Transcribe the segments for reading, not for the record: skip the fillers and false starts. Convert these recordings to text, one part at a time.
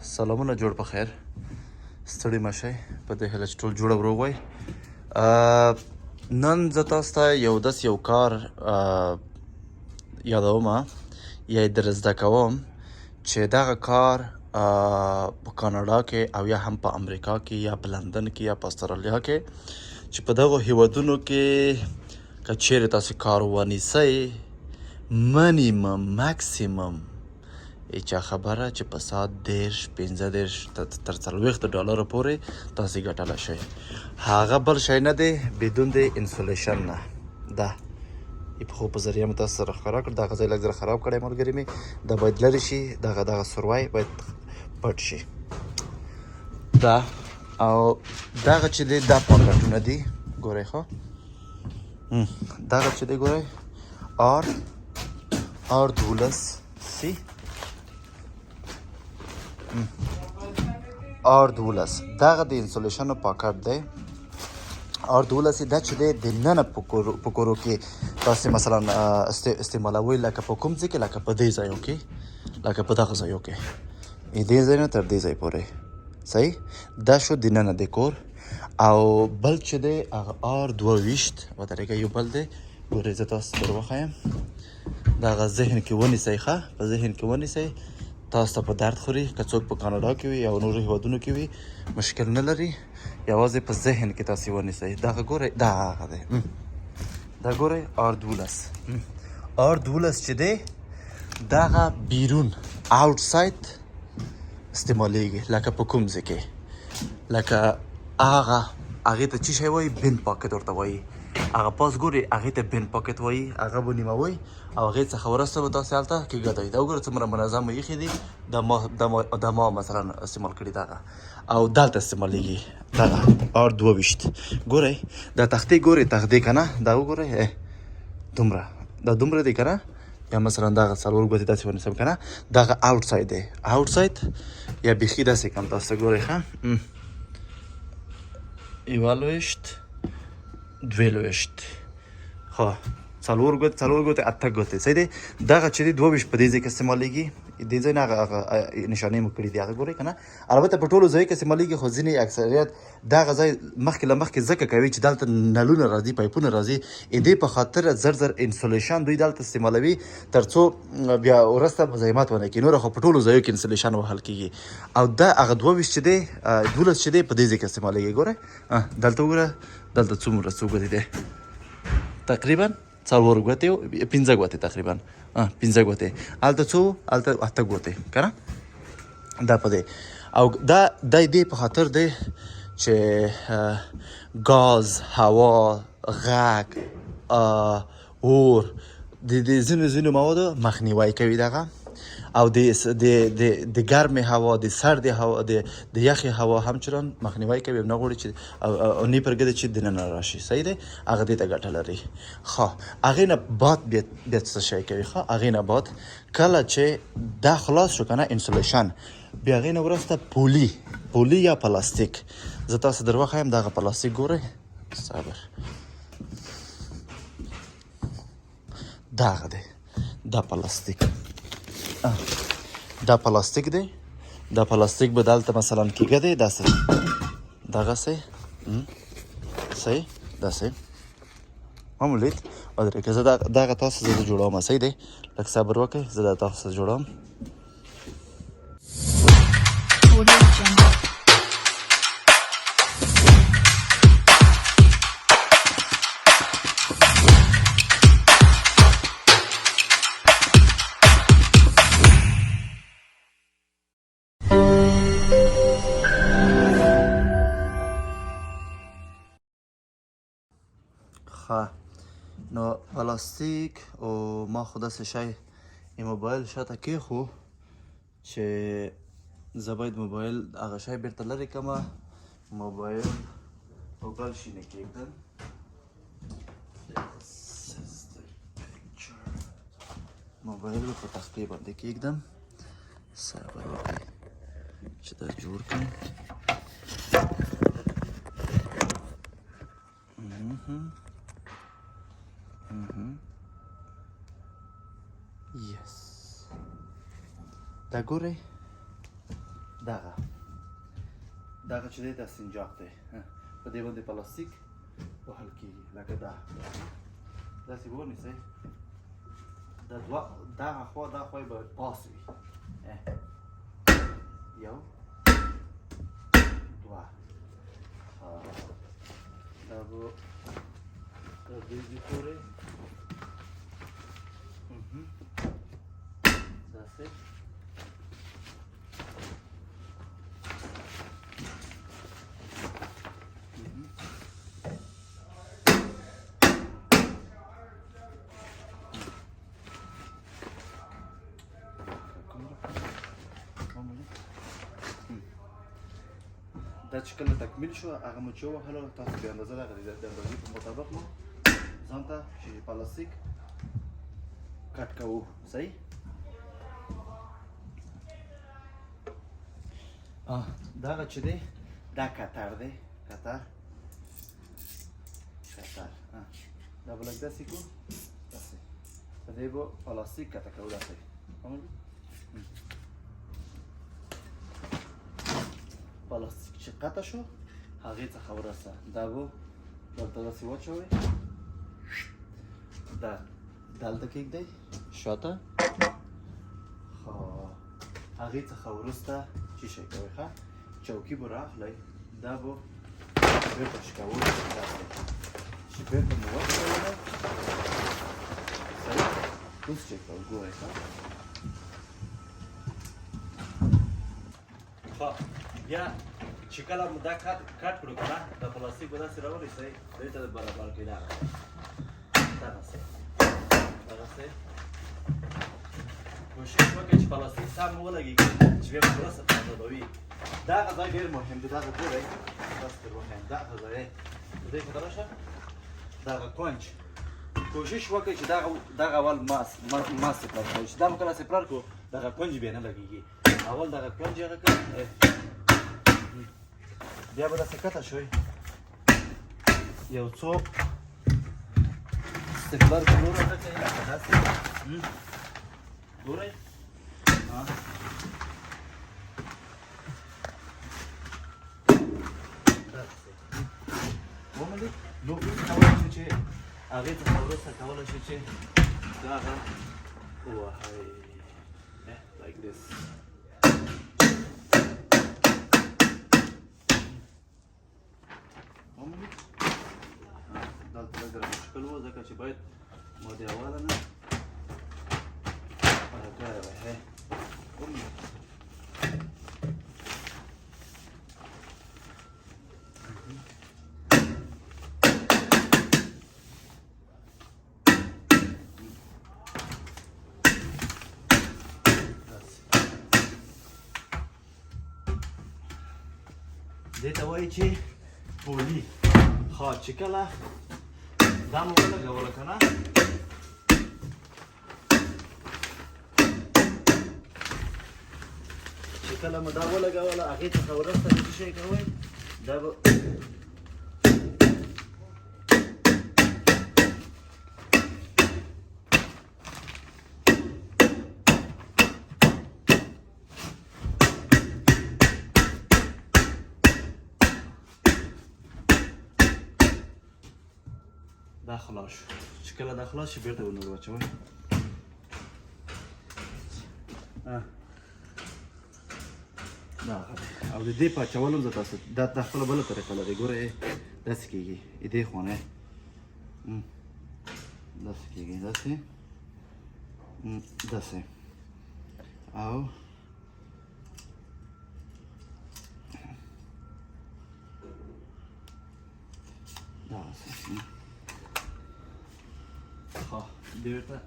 سلامونه جوړ په خیر ستړي مشئ په دې هیله چې ټول جوړه وروغ وای. نن زه تاسو ته یو کار یادوم یا در زده کوم چې دغه کار په کاناډا کې او یا هم په امریکا کې یا په لندن کې یا په استرالیا کې چې په دغو هیوادونو کې که چیرې تاسو کار ونیسئ ماکسیمم چا خبره چې په ساعت 10-15 تر 40 ډالرو پورې تاسو ګټلی شئ. هغه بل شی نه دی بدون د انسولیشن نه. دا په په ذریعه مې تاسو سره ښکاره کړ. دغه ځای لږ زره خراب کړی ملګري مې. دا باید لرې شي. دغه سروای باید پټ شي. دا او دغه چې دی دا پاکټونه دي ګورئ ښه. دغه چې دی ګورئ R12 سی R12 دغه د انسولیشن پاکټ دی. R12 دا چې دی د ننه په کورو کې تاسو مثلا استعمالوئ لکه په کوم ځای کې لکه په دې ځایو کې لکه په دغه ځایو کې دې ځای نه تر دې ځای پورې صحیح. دا شو د ننه د کور. او بل چې دی هغه R22 ودرېږه یو بل دی ګورئ زه تاسو در وښیم. دغه ذهن کې ونیسئ ښه په ذهن کې ونیسئ. تاسو ته په درد خوري که څوک په کاناډا کې وي یا نورو هیوادونو کې وي مشکل نه لري. یوازې په ذهن کې تاسو ونیسئ. دغه ګورئ دا هغه دی. دا ګورئ R12 چې دی دغه بیرون آوټساید استعمالیږي لکه په کوم ځای کې لکه هغې ته څه شی وایي بین پاکټ ورته وایي. هغه پاس ګورئ هغې ته بین پاکټ وایي. هغه به نیموئ او هغې څخه وروسته به تاسې هلته کېږدئ. دا وګوره څومره منظمه ایښي دي. دا ما مثلا استعمال کړي دغه او دلته استعمالیږي دغه R22 ګورئ دا تختې ګورئ تختې که نه دا وګورئ دومره دی که نه. یا مثلا دغه څلور ګوتې داسې ونیسم که نه دغه آوټساید دی. آوټساید یا بیخي داسې کم تاسو ته ګورئ ښه 21 خو څلور ګوتې اته ګوتې صحیح دی. دغه چې دی 22 په دې ځای کې استعمالیږي. دې ځای نه هغه نشانې مو کړي دي هغه ګورئ که نه. البته په ټولو ځایو کې استعمالیږي خو ځینې اکثریت دغه ځای مخکې له مخکې ځکه کوي چې دلته نلونه راځي پایپونه راځي دې په خاطر زر انسولیشن دوی دلته استعمالوي تر څو بیا وروسته مزاحمت ونه کړي. نور خو په ټولو ځایو کې انسولیشن وهل کېږي. او دا هغه 22 چې دی 12 چې دی په دې ځای کې استعمالیږي. ګورئ دلته وګوره دلته څومره څو ګوتې دی تقریبا 4 ګوتې 15 ګوتې تقریبا 15 ګوتې. هلته څو هلته 8 ګوتې که نه دا په دی. او دا دې په خاطر دی چې ګاز هوا غږ اور د ځینو موادو مخنیوی کوي دغه. او د ګرمې هوا د سردې هوا د یخې هوا همچنان مخنیوی کوي. نه غواړي چې نه پرېږدي چې دننه راشي صحیح دی. هغه دې ته ګټه لري. ښه هغې نه بعد بیا څه شی کوي ښه هغې نه بعد کله چې دا خلاص شو که نه انسولیشن بیا هغې نه وروسته پولي یا پلاستیک زه تاسو در وښیم. دغه پلاستیک ګورئ صبر دغه دی دا پلاستیک دی. دا پلاستیک به دلته مثلا کېږدئ داسې دغسې صحیح داسې معمولید ودرېږه. زه دغه تاسو زه جوړوم صحیح دی. لږ صبر وکړئ زه دا تاسو جوړوم. نو پلاستیک او ما خو داسې شی موبایل شاته کېښو چې زه باید موبایل هغه شی بیرته لرې کړمه. موبایل په بل شي نه کېږدم. موبایل په تختې باندې کېږدم. صبر وکړئ چې دا جوړ کړم. یس دا ګورئ دغه چې دی دا سنجاق دی په دې باندې پلاستیک وهل کېږي لکه داسې به ونیسئ دغه خوا دا خوا یې به پاس وي یو دوه دا به تر دې پورې داسې دا چې کله تکمیل شو هغه مو چې ووهلو تاسو بیا اندازه دغه د اندازې په مطابق مو ځان ته چې پلاستیک کټ کوو صحیح دغه چې دی دا کتر دی کتر دا به لږ داسې کړو داسې په دې به پلاستیک کټه کوو داسې پلاستیک چې قطع شو هغې څخه ورسه دا به دلته داسې واچوئ دا دلته کېږدئ شاته هغې څخه وروسته چې شی کوئ ښه چوکي به راخلئ دا به بېرته شکول داسې چې بېرته مو وچکولی صحیح اوس چک کوو ګورئ ښه بیا چې کله مو دا کټ کړو که نه دا پلاستیک به داسې راونیسئ دې ته برابر کړئ دغسې کوشش وکړئ چې پلاستیک سم ولګېږي چې بیا به پوره استفاده به وي دغه ځای ډېر مهم دی دغه ګورئ تاسو تر وښیم دغه ځای د دې خوا ته راشه دغه کونج کوشش وکړئ چې دغه اول ماسک پرار کړئ چې دا به کله چې پرار کړو دغه کونج بیا نه لګېږي اول دغه کونج هغه کړئ بیا به داسې کته شوئ یو څو استقلال په لور راکړئ لکه داسې ګورئ وموندئ نو اوس کولی شو چې هغې څخه وروسته کولی شو چې دغه ووهئ like this دلته لږ مشکل و ځکه چې باید مودې اوله نه کړی وای دې ته وایي چې پولي چې کله دا مو ولګوله که نه چې کله مو دا ولګوله هغې څخه وروسته څه شی کوئ دا به دا خلاص شو چې کله دا خلاص شي بېرته به نور واچوئ او د دې په اچولو زه تاسو دا خپله بله طریقه لري ګورئ داسې کېږي دې خوا نه داسې کېږي داسې او داسې بیرته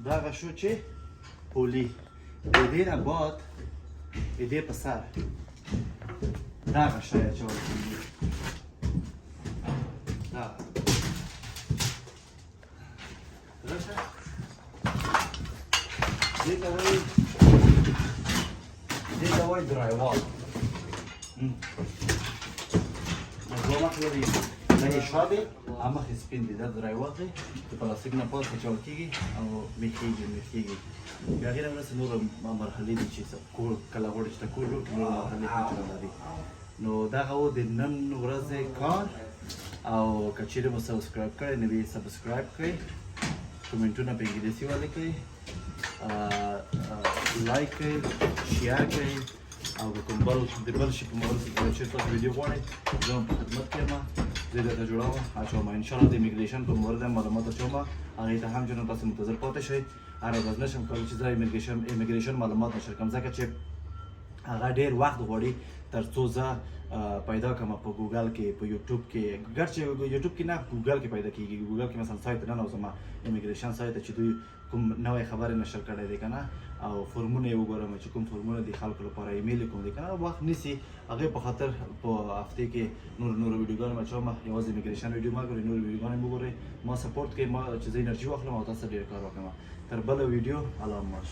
دغه شو چې پولي د دې نه بعد د دې په سر دغه شی اچول کېږي دې ته وایي درایوال دوه مخ لري دا یې شوا دی مخ یې سپین دی دا درایوه دی د پلاستیک نه پاس اچول کېږي او میخېږي بیا هغې نه وروسته نور مرحلې دي چې کله غواړي چې ته کور جوړ کړي نور مرحلې هم چلنده دي نو دغه و د نن ورځې کار او که چیرې مو سبسکرایب کړی نه وي سبسکرایب کړئ کمنټونه په انګلیسي ولیکئ لایک کړئ شیر کړئ او که کوم بل د بل شي په مورد کې چېرې تاسو ویډیو غواړئ زه هم په خدمت کې یم زه درته جوړوم اچوم انشاءالله د امیګریشن په مورد معلومات اچوم هغې ته هم جنو تاسو منتظر پاتې شئ هره ورځ نشم کولی چې زه امیګریشن معلومات نشر کړم ځکه چې هغه ډېر وخت غواړي تر څو زه پیدا کړم په ګوګل کې په یوټیوب کې ګرچې یوټیوب کې نه ګوګل کې پیدا کېږي ګوګل کې مثلا سایت ننوځم امیګریشن سایت چې دوی کوم نوې خبرې نشر کړی دی که نه او فورمونه یې وګورم چې کوم فورمونه د خلکو لپاره ایمیل کوم دی که نه وخت نیسي هغې په خاطر په هفتې کې نور ویډیوګانې مې اچوم یوازې امیګریشن ویډیو مه ګورئ نور ویډیوګانې مه ګورئ ما سپورټ کوئ ما چې زه انرژي واخلم او تاسو ډېر کار وکړم تر بله ویډیو الله ماش